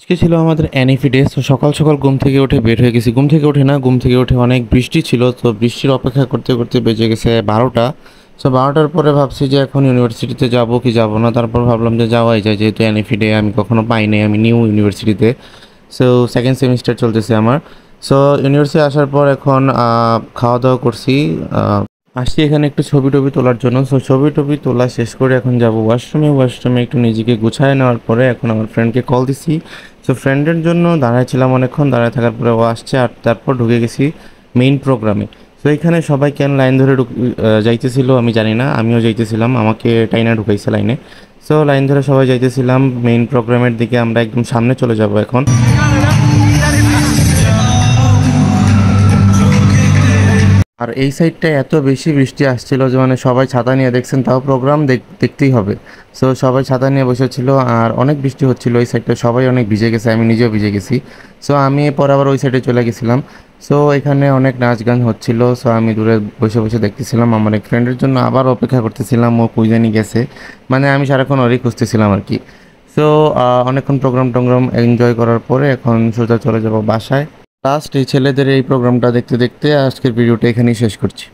আজকে ছিল আমাদের এনএফি ডে। তো সকাল সকাল ঘুম থেকে উঠে বের হয়ে গেছি। ঘুম থেকে উঠে না, ঘুম থেকে উঠে অনেক বৃষ্টি ছিল। তো বৃষ্টির অপেক্ষা করতে করতে বেজে গেছে 12টা। সো 12টার পরে ভাবছি যে এখন ইউনিভার্সিটিতে যাব কি যাব না। তারপর ভাবলাম যে যাওয়াই যায়, যেহেতু এনএফি ডে আমি কখনো পাই নাই, আমি নিউ ইউনিভার্সিটিতে। সো সেকেন্ড সেমিস্টার চলতেছে আমার। সো ইউনিভার্সিটি আসার পর এখন খাওয়া দাওয়া করছি। আসছি এখানে একটু ছবি টবি তোলার জন্য। সো ছবি টবি তোলা শেষ করে এখন যাব ওয়াশরুমে। ওয়াশরুমে একটু নিজেকে গুছায় নেওয়ার পরে এখন আমার ফ্রেন্ডকে কল দিছি। সো ফ্রেন্ডের জন্য দাঁড়ায় ছিলাম অনেকক্ষণ, দাঁড়ায় থাকার পরে ও আসছে আর তারপর ঢুকে গেছি মেইন প্রোগ্রামে। তো এখানে সবাই কেন লাইন ধরে যাইতেছিল আমি জানি না, আমিও যাইতেছিলাম, আমাকে টাইনা ঢুকাইছে লাইনে। সো লাইন ধরে সবাই যাইতেছিলাম মেইন প্রোগ্রামের দিকে, আমরা একদম সামনে চলে যাব এখন। আর এই সাইডটায় এত বেশি বৃষ্টি আসছিল যে মানে সবাই ছাতা নিয়ে, দেখছেন, তাও প্রোগ্রাম দেখতেই হবে। সো সবাই ছাতা নিয়ে বসেছিল আর অনেক বৃষ্টি হচ্ছিল এই সাইডটা, সবাই অনেক ভিজে গেছে, আমি নিজেও ভিজে গেছি। সো আমি পরে আবার ওই সাইডে চলে গেছিলাম। সো এখানে অনেক নাচ গান হচ্ছিল। সো আমি দূরে বসে বসে দেখতেছিলাম, আমার এক ফ্রেন্ডের জন্য আবার অপেক্ষা করতেছিলাম, ও কই জানি গেছে। মানে আমি সারাক্ষণ ওরই খুঁজতেছিলাম আর কি। সো অনেকক্ষণ প্রোগ্রাম টোগ্রাম এনজয় করার পরে এখন সোজা চলে যাব বাসায়। লাস্ট এই ছেলেদের এই প্রোগ্রামটা দেখতে দেখতে আজকের ভিডিওটা এখানেই শেষ করছি।